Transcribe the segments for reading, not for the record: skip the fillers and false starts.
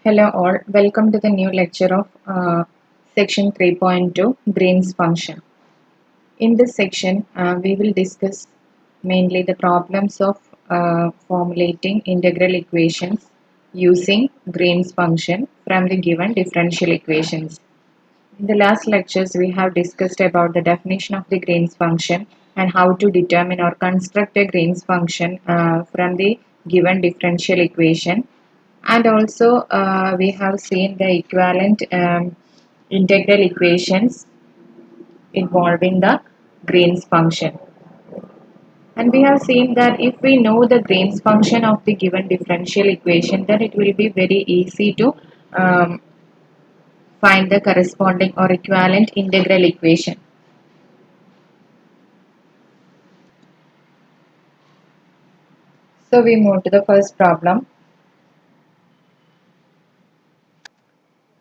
Hello all, welcome to the new lecture of section 3.2 Green's function. In this section, we will discuss mainly the problems of formulating integral equations using Green's function from the given differential equations. In the last lectures, we have discussed about the definition of the Green's function and how to determine or construct a Green's function from the given differential equation, and also we have seen the equivalent integral equations involving the Green's function. And we have seen that if we know the Green's function of the given differential equation, then it will be very easy to um, find the corresponding or equivalent integral equation. So we move to the first problem.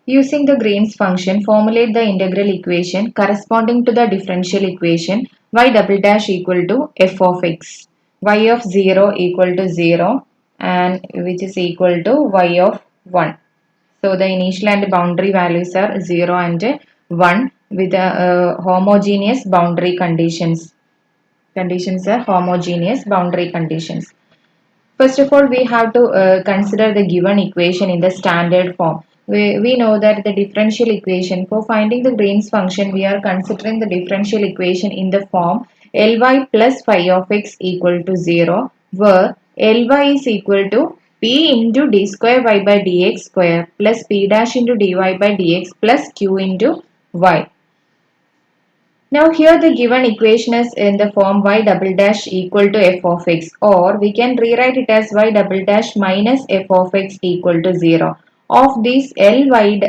Using the Green's function, formulate the integral equation corresponding to the differential equation y double dash equal to f of x, y of 0 equal to 0 and which is equal to y of 1. So the initial and boundary values are 0 and 1 with homogeneous boundary conditions. Conditions are homogeneous boundary conditions. First of all, we have to consider the given equation in the standard form. We know that the differential equation, for finding the Green's function, we are considering the differential equation in the form Ly plus phi of x equal to 0, where Ly is equal to p into d square y by dx square plus p dash into dy by dx plus q into y. Now here the given equation is in the form y double dash equal to f of x, or we can rewrite it as y double dash minus f of x equal to 0. Of this Ly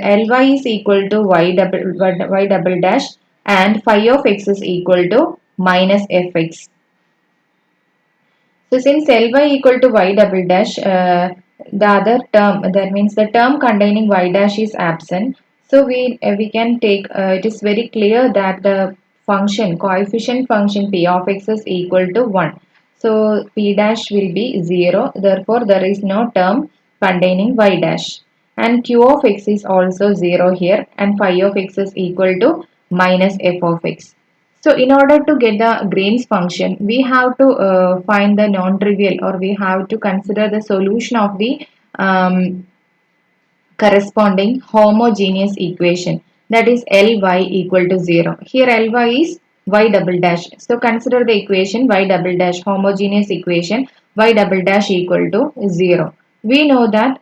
is equal to y double dash and phi of x is equal to minus fx. So since Ly equal to y double dash, the other term, that means the term containing y dash is absent. So we can take, it is very clear that the function, coefficient function p of x is equal to 1. So p dash will be 0. Therefore, there is no term containing y dash. And q of x is also 0 here, and phi of x is equal to minus f of x. So in order to get the Green's function, we have to find the non-trivial, or we have to consider the solution of the corresponding homogeneous equation, that is Ly equal to 0. Here Ly is y double dash. So consider the equation y double dash, homogeneous equation y double dash equal to 0. We know that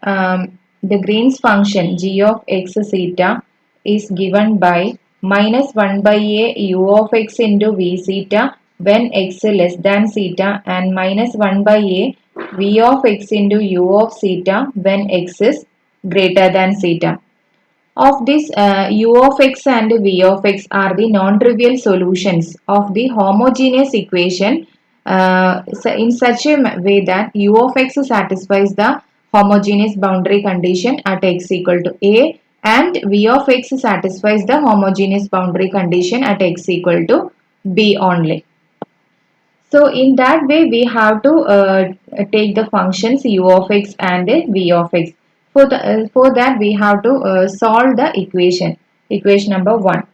the Green's function g of x theta is given by minus 1 by a u of x into v theta when x less than theta, and minus 1 by a v of x into u of theta when x is greater than theta. Of this, u of x and v of x are the non-trivial solutions of the homogeneous equation in such a way that u of x satisfies the homogeneous boundary condition at x equal to a, and v of x satisfies the homogeneous boundary condition at x equal to b only. So in that way, we have to take the functions u of x and v of x. For that, we have to solve the equation number 1,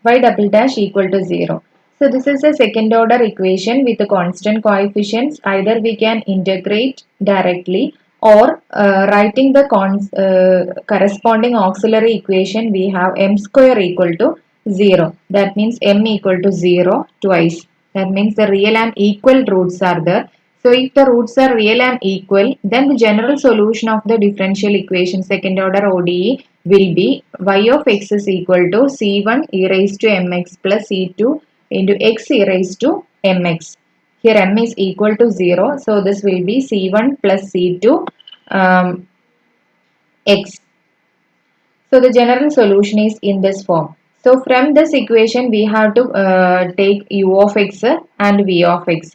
y double dash equal to 0. So this is a second order equation with the constant coefficients. Either we can integrate directly, or writing the corresponding auxiliary equation, we have m square equal to 0. That means m equal to 0 twice. That means the real and equal roots are there. So if the roots are real and equal, then the general solution of the differential equation second order ODE will be y of x is equal to c1 e raised to mx plus c2 into x e raised to mx. Here m is equal to 0. So this will be c1 plus c2 x. So the general solution is in this form. So from this equation, we have to take u of x and v of x.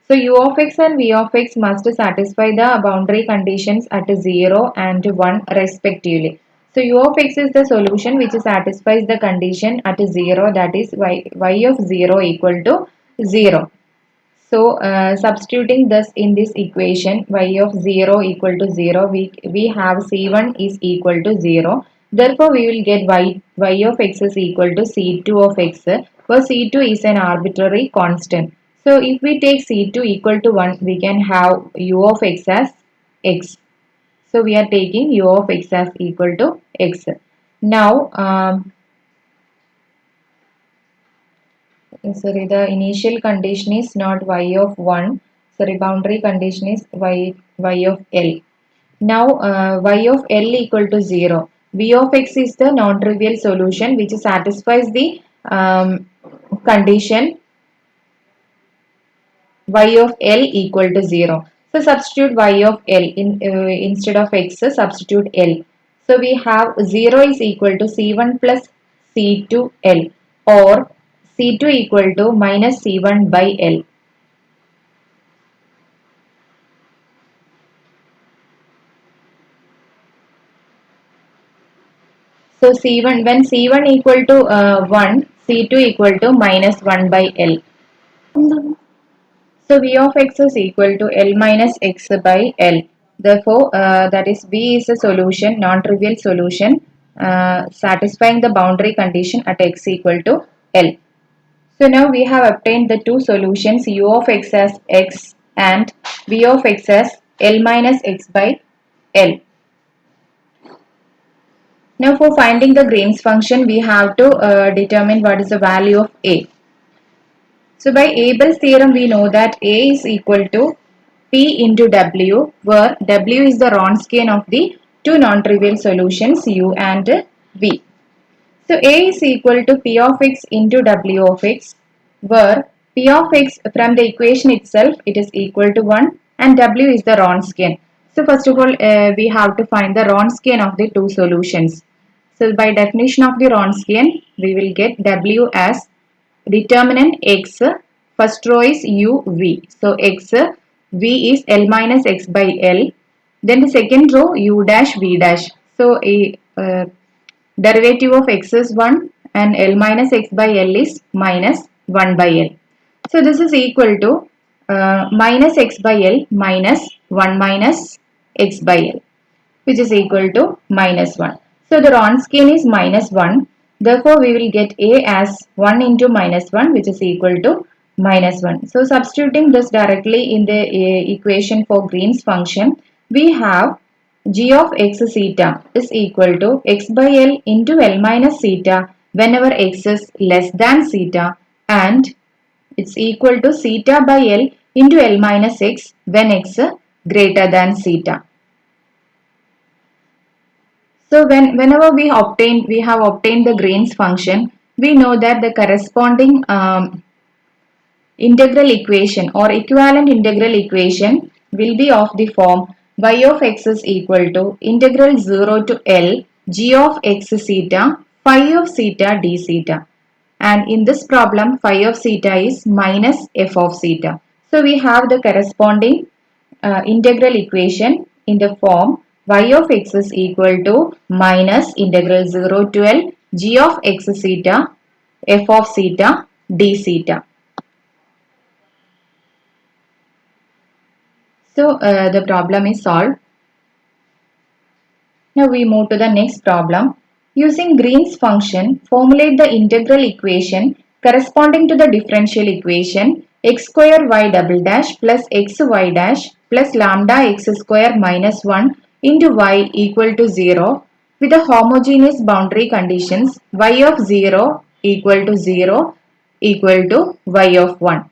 So u of x and v of x must satisfy the boundary conditions at 0 and 1 respectively. So u of x is the solution which satisfies the condition at 0, that is y of 0 equal to 0. So substituting this in this equation, y of 0 equal to 0, we have C1 is equal to 0. Therefore, we will get y of x is equal to C2 of x, where C2 is an arbitrary constant. So if we take C2 equal to 1, we can have u of x as x. So we are taking u of x as equal to x. Now, sorry, the initial condition is not y of 1. Sorry, boundary condition is y of L. Now, y of L equal to 0. V of x is the non-trivial solution which satisfies the condition y of L equal to 0. So substitute y of L instead of x, substitute L. So we have 0 is equal to C1 plus C2L, or C2 equal to minus C1 by L. So C1, when C1 equal to 1, C2 equal to minus 1 by L. So V of x is equal to L minus x by L. Therefore, that is V is a solution, non-trivial solution, satisfying the boundary condition at x equal to L. So now we have obtained the two solutions, U of x as x and V of x as L minus x by L. Now for finding the Green's function, we have to determine what is the value of A. So by Abel's theorem, we know that A is equal to P into W, where W is the Wronskian of the two non-trivial solutions U and V. So A is equal to P of x into W of x, where P of x from the equation itself it is equal to 1 and W is the Wronskian. So first of all we have to find the Wronskian of the two solutions. So by definition of the Wronskian we will get W as determinant x, first row is u v. So x v is L minus x by L. Then the second row u dash v dash. So a derivative of x is 1 and L minus x by L is minus 1 by L. So this is equal to minus x by L minus 1 minus x by L, which is equal to minus 1. So the Wronskian is minus 1. Therefore, we will get A as 1 into minus 1, which is equal to minus 1. So substituting this directly in the equation for Green's function, we have g of x theta is equal to x by L into L minus theta whenever x is less than theta, and it's equal to theta by L into L minus x when x greater than theta. So whenever we have obtained the Green's function, we know that the corresponding integral equation or equivalent integral equation will be of the form y of x is equal to integral 0 to L g of x theta phi of theta d theta. And in this problem, phi of theta is minus f of theta. So we have the corresponding integral equation in the form y of x is equal to minus integral 0 to L g of x theta f of theta d theta. So the problem is solved. Now we move to the next problem. Using Green's function, formulate the integral equation corresponding to the differential equation x square y double dash plus xy dash plus lambda x square minus 1 into y equal to 0 with the homogeneous boundary conditions y of 0 equal to 0 equal to y of 1.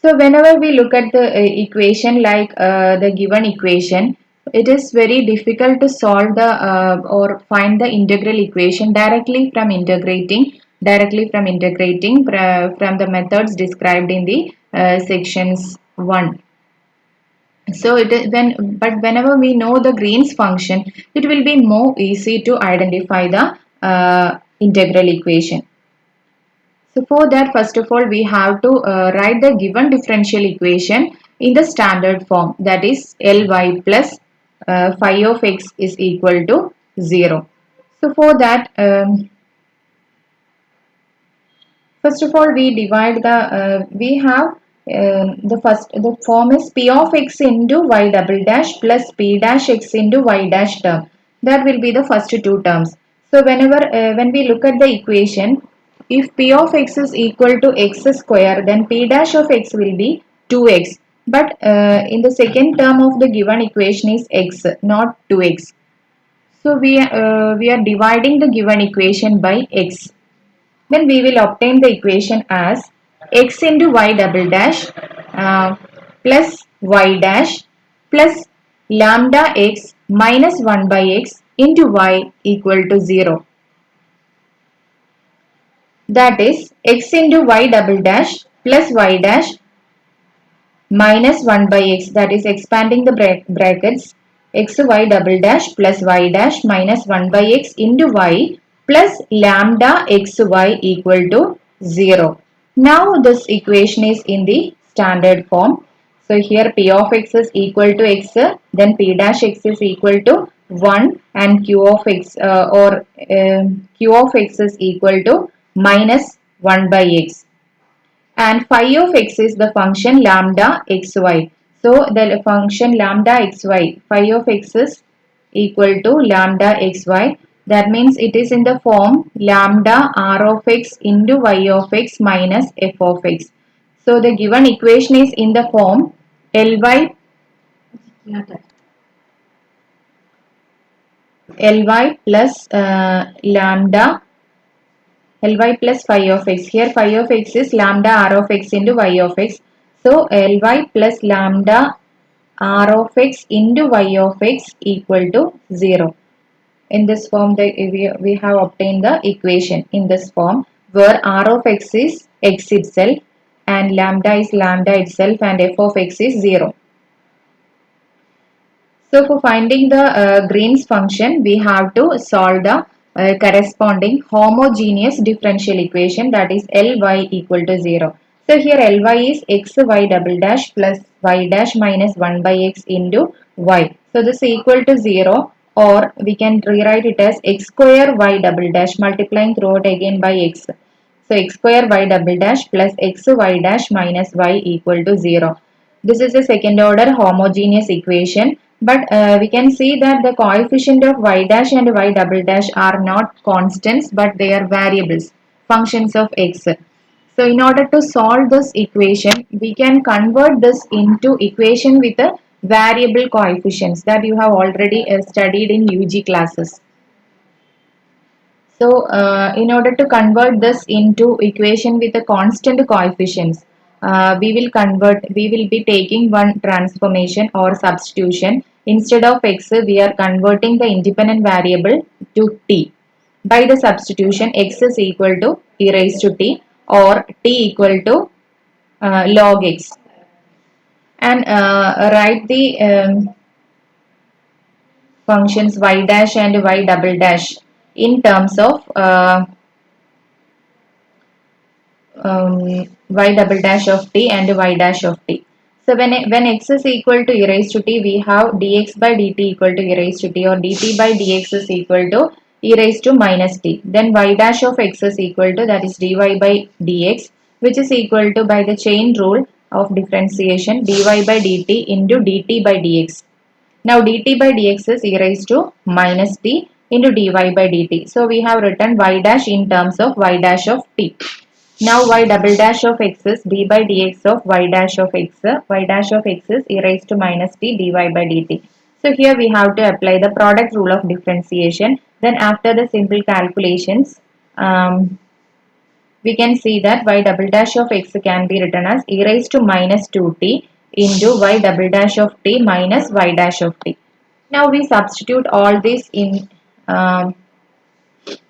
So whenever we look at the equation like the given equation, it is very difficult to solve the or find the integral equation directly from integrating from the methods described in the sections 1. So it is whenever we know the Green's function, it will be more easy to identify the integral equation. So for that, first of all, we have to write the given differential equation in the standard form, that is Ly plus phi of x is equal to 0. So for that, First of all, we divide the, we have the form is p of x into y double dash plus p dash x into y dash term. That will be the first two terms. So whenever, when we look at the equation, if p of x is equal to x square, then p dash of x will be 2x. But in the second term of the given equation is x, not 2x. So we are dividing the given equation by x. Then we will obtain the equation as x into y double dash plus y dash plus lambda x minus 1 by x into y equal to 0. That is x into y double dash plus y dash minus 1 by x, that is expanding the brackets, x y double dash plus y dash minus 1 by x into y plus lambda x y equal to 0. Now this equation is in the standard form. So here p of x is equal to x, then p dash x is equal to 1 and q of x q of x is equal to minus 1 by x, and phi of x is the function lambda xy. So the function lambda xy, phi of x is equal to lambda xy. That means it is in the form lambda r of x into y of x minus f of x. So the given equation is in the form Ly plus lambda Ly plus phi of x. Here phi of x is lambda r of x into y of x. So Ly plus lambda r of x into y of x equal to 0. In this form, we have obtained the equation in this form, where r of x is x itself and lambda is lambda itself and f of x is 0. So for finding the Green's function, we have to solve the corresponding homogeneous differential equation, that is Ly equal to 0. So here Ly is x y double dash plus y dash minus 1 by x into y. So this is equal to 0, or we can rewrite it as x square y double dash multiplying throughout again by x. So x square y double dash plus x y dash minus y equal to 0. This is a second order homogeneous equation, but we can see that the coefficient of y dash and y double dash are not constants, but they are variables, functions of x. So in order to solve this equation, we can convert this into equation with a variable coefficients that you have already studied in UG classes. So, in order to convert this into equation with the constant coefficients, we will be taking one transformation or substitution. Instead of x, we are converting the independent variable to t. By the substitution, x is equal to e raised to t or t equal to log x. And write the functions y dash and y double dash in terms of y double dash of t and y dash of t. So when x is equal to e raised to t, we have dx by dt equal to e raised to t, or dt by dx is equal to e raised to minus t. Then y dash of x is equal to, that is dy by dx, which is equal to, by the chain rule of differentiation, dy by dt into dt by dx. Now dt by dx is e raised to minus t into dy by dt. So we have written y dash in terms of y dash of t. Now y double dash of x is d by dx of y dash of x. Y dash of x is e raised to minus t dy by dt. So here we have to apply the product rule of differentiation. Then after the simple calculations, we can see that y double dash of x can be written as e raised to minus 2t into y double dash of t minus y dash of t. Now we substitute all this in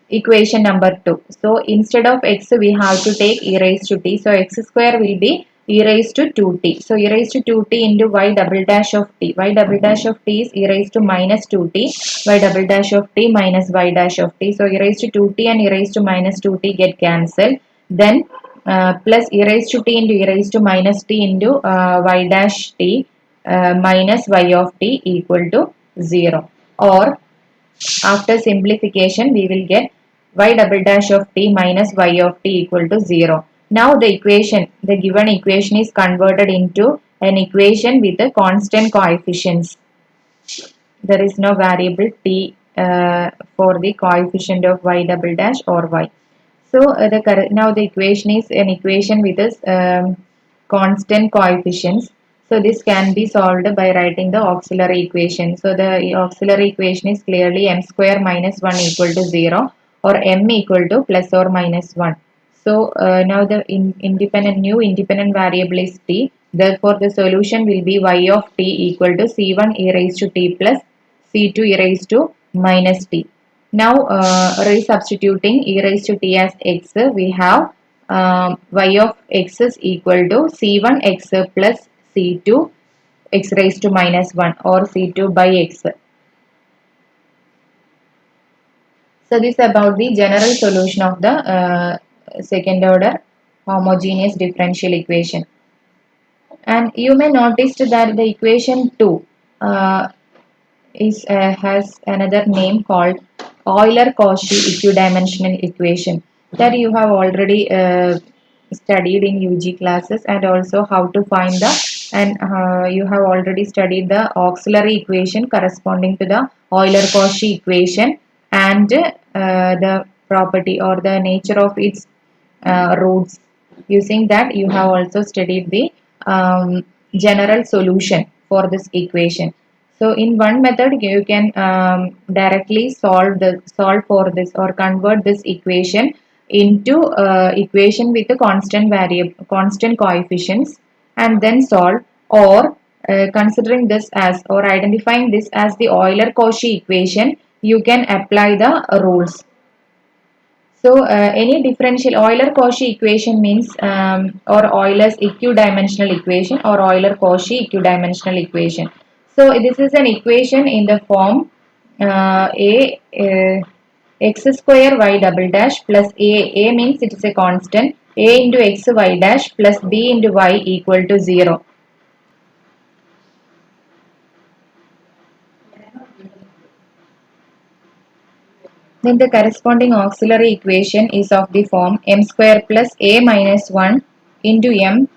equation number 2. So instead of x, we have to take e raised to t. So x square will be e raised to 2t. So e raised to 2t into y double dash of t. Y double dash of t is e raised to minus 2t. Y double dash of t minus y dash of t. So e raised to 2t and e raised to minus 2t get cancelled. Then plus e raised to t into e raised to minus t into y dash t minus y of t equal to 0. Or after simplification, we will get y double dash of t minus y of t equal to 0. Now the given equation is converted into an equation with the constant coefficients. There is no variable t for the coefficient of y double dash or y. So now the equation is an equation with this constant coefficients. So this can be solved by writing the auxiliary equation. So the auxiliary equation is clearly m square minus 1 equal to 0 or m equal to plus or minus 1. So now the new independent variable is t. Therefore, the solution will be y of t equal to c1 e raised to t plus c2 e raised to minus t. Now, resubstituting e raised to t as x, we have y of x is equal to c1 x plus c2 x raised to minus 1 or c2 by x. So this is about the general solution of the second order homogeneous differential equation. And you may notice that the equation 2 uh, has another name called Euler-Cauchy equidimensional equation that you have already studied in UG classes, and also how to find the, and you have already studied the auxiliary equation corresponding to the Euler-Cauchy equation, and the property or the nature of its roots. Using that, you have also studied the general solution for this equation. So in one method, you can directly solve for this or convert this equation into equation with the constant variable, constant coefficients, and then solve, or considering this as or identifying this as the Euler-Cauchy equation, you can apply the rules. So any differential Euler-Cauchy equation means or Euler's equidimensional equation or Euler-Cauchy equidimensional equation. So this is an equation in the form x square y double dash plus a means it is a constant, a into x y dash plus b into y equal to 0. Then the corresponding auxiliary equation is of the form m square plus a minus 1 into m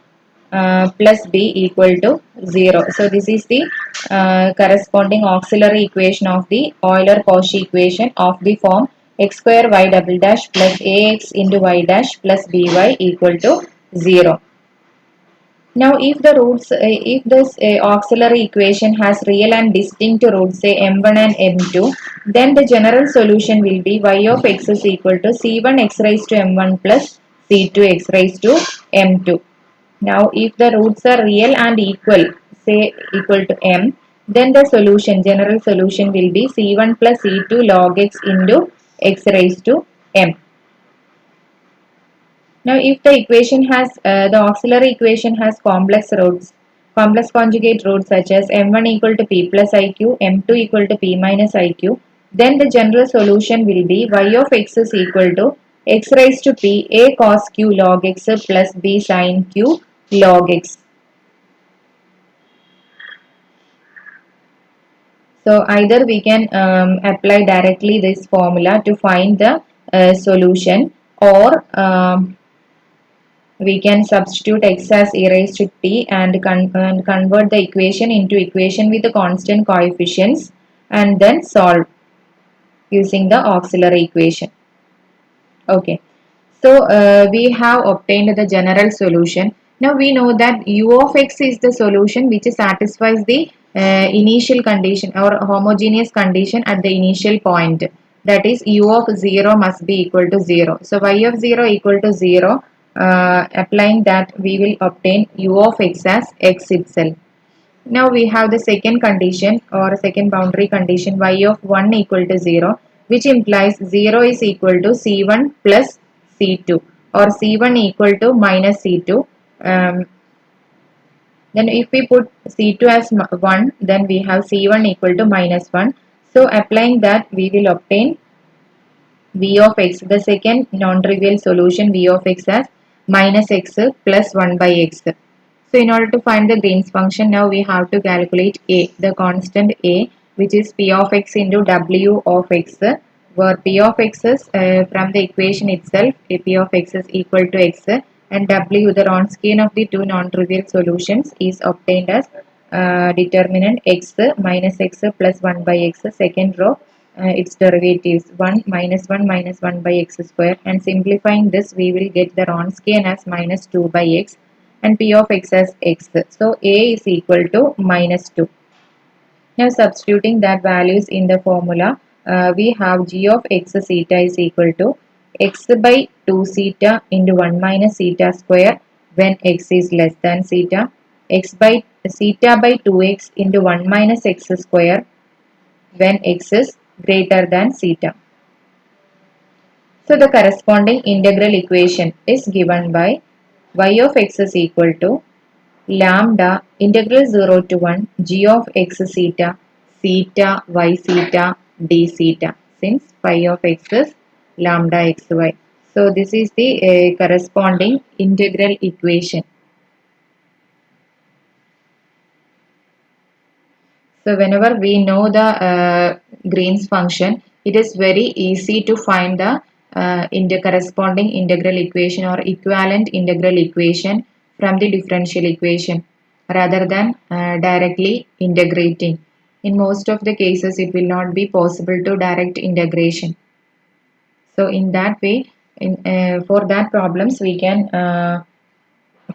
plus b equal to 0. So this is the corresponding auxiliary equation of the Euler-Cauchy equation of the form x square y double dash plus ax into y dash plus by equal to 0. Now, if this auxiliary equation has real and distinct roots, say m1 and m2, then the general solution will be y of x is equal to c1 x raised to m1 plus c2 x raised to m2. Now, if the roots are real and equal, say equal to m, then the general solution will be c1 plus c2 log x into x raised to m. Now, if the equation has the auxiliary equation has complex conjugate roots such as m1 equal to p plus iq, m2 equal to p minus iq, then the general solution will be y of x is equal to x raised to p a cos q log x plus b sin q log x. So either we can apply directly this formula to find the solution, or we can substitute x as e raised to t and convert the equation into equation with the constant coefficients, and then solve using the auxiliary equation. Okay. So we have obtained the general solution. Now we know that u of x is the solution which satisfies the initial condition or homogeneous condition at the initial point. That is u of 0 must be equal to 0. So y of 0 equal to 0. Applying that, we will obtain u of x as x itself. Now we have the second condition or second boundary condition y of 1 equal to 0, which implies 0 is equal to c1 plus c2 or c1 equal to minus c2. Then if we put c2 as 1, then we have c1 equal to minus 1. So applying that, we will obtain v of x, the second non-trivial solution, v of x as minus x plus 1 by x. So in order to find the Green's function, now we have to calculate a, the constant a, which is p of x into w of x, where p of x is from the equation itself, p of x is equal to x, and w, the Wronskian of the two non-trivial solutions, is obtained as determinant x minus x plus 1 by x. Second row, its derivatives 1 minus 1 by x square, and simplifying this we will get the Wronskian as minus 2 by x and p of x as x. So a is equal to minus 2. Now substituting that values in the formula, we have g of x theta is equal to x by 2 theta into 1 minus theta square when x is less than theta, x by theta by 2x into 1 minus x square when x is greater than theta. So the corresponding integral equation is given by y of x is equal to lambda integral 0 to 1 g of x theta theta y theta d theta, since phi of x is lambda xy. So this is the corresponding integral equation. So whenever we know the Green's function, it is very easy to find the corresponding integral equation or equivalent integral equation from the differential equation rather than directly integrating. In most of the cases, it will not be possible to direct integration. So in that way, for that problems, we can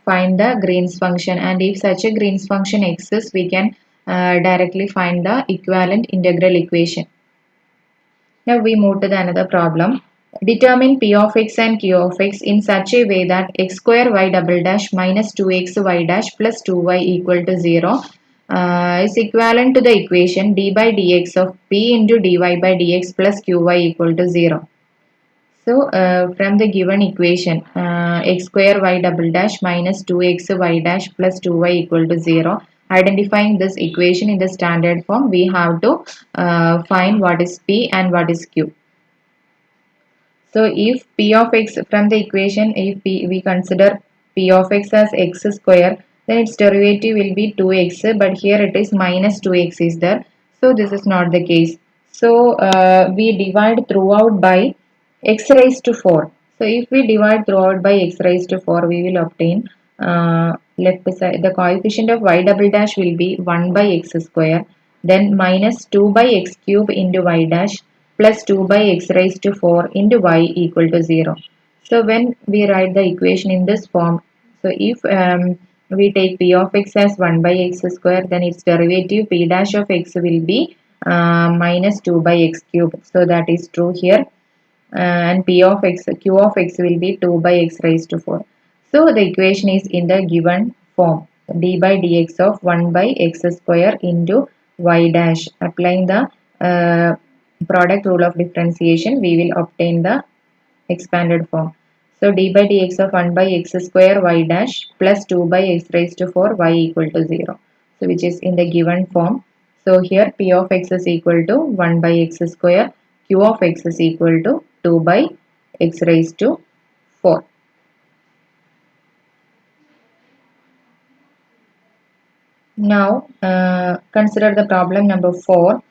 find the Green's function, and if such a Green's function exists, we can directly find the equivalent integral equation. Now we move to the another problem. Determine p of x and q of x in such a way that x square y double dash minus 2x y dash plus 2y equal to 0 is equivalent to the equation d by dx of p into dy by dx plus qy equal to 0. So, from the given equation, x square y double dash minus 2x y dash plus 2y equal to 0, identifying this equation in the standard form, we have to find what is p and what is q. So, if p of x from the equation, if we consider p of x as x square, then its derivative will be 2x, but here it is minus 2x is there. So, this is not the case. So, we divide throughout by x raised to 4. So if we divide throughout by x raised to 4, we will obtain left side, the coefficient of y double dash will be 1 by x square, then minus 2 by x cube into y dash plus 2 by x raised to 4 into y equal to 0. So when we write the equation in this form, so if we take p of x as 1 by x square, then its derivative p dash of x will be minus 2 by x cube. So that is true here, and p of x, q of x will be 2 by x raised to 4. So the equation is in the given form, d by dx of 1 by x square into y dash. Applying the product rule of differentiation, we will obtain the expanded form. So d by dx of 1 by x square y dash plus 2 by x raised to 4 y equal to 0. So which is in the given form. So here p of x is equal to 1 by x square, q of x is equal to 2 by x raised to 4. Now consider the problem number 4.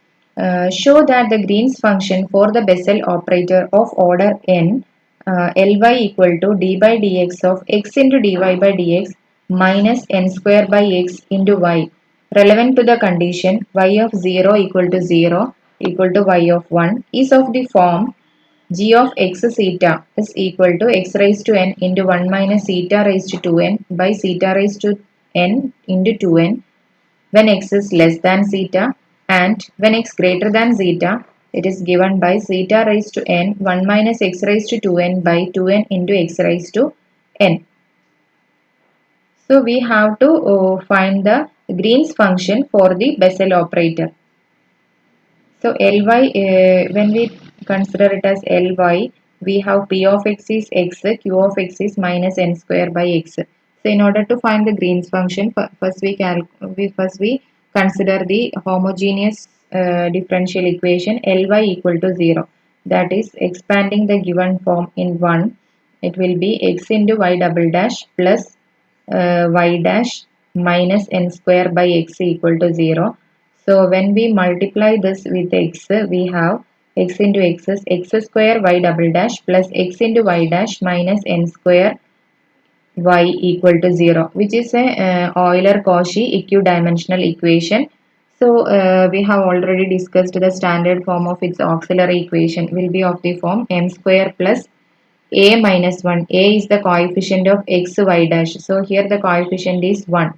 Show that the Green's function for the Bessel operator of order n, Ly equal to d by dx of x into dy by dx minus n square by x into y, relevant to the condition y of 0 equal to 0 equal to y of 1, is of the form g of x theta is equal to x raised to n into 1 minus theta raised to 2n by theta raised to n into 2n when x is less than zeta, and when x greater than zeta, it is given by zeta raised to n 1 minus x raised to 2n by 2n into x raised to n. So we have to find the Green's function for the Bessel operator. So Ly, when we consider it as Ly, we have p of x is x, q of x is minus n square by x. So in order to find the Green's function, first we consider the homogeneous differential equation Ly equal to 0. That is, expanding the given form in 1, it will be x into y double dash plus y dash minus n square by x equal to 0. So when we multiply this with x, we have x into x is x square y double dash plus x into y dash minus n square y equal to 0, which is a Euler-Cauchy equidimensional equation. So we have already discussed the standard form of its auxiliary equation will be of the form m square plus a minus 1. A is the coefficient of x y dash. So here the coefficient is 1.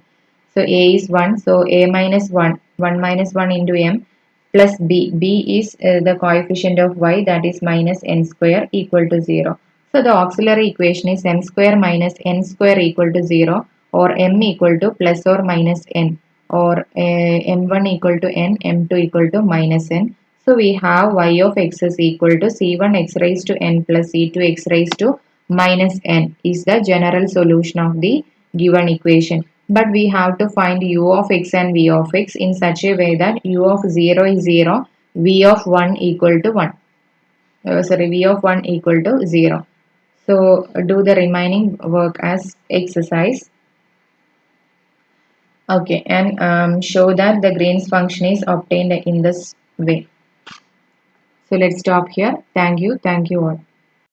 So a is 1. So a minus 1. 1 minus 1 into m plus b. B is the coefficient of y, that is minus n square equal to 0. So the auxiliary equation is m square minus n square equal to 0, or m equal to plus or minus n, or m1 equal to n, m2 equal to minus n. So we have y of x is equal to c1 x raised to n plus c2 x raised to minus n is the general solution of the given equation. But we have to find u of x and v of x in such a way that u of 0 is 0, v of 1 equal to 1. V of 1 equal to 0. So do the remaining work as exercise. Okay, and show that the Green's function is obtained in this way. So let's stop here. Thank you. Thank you all.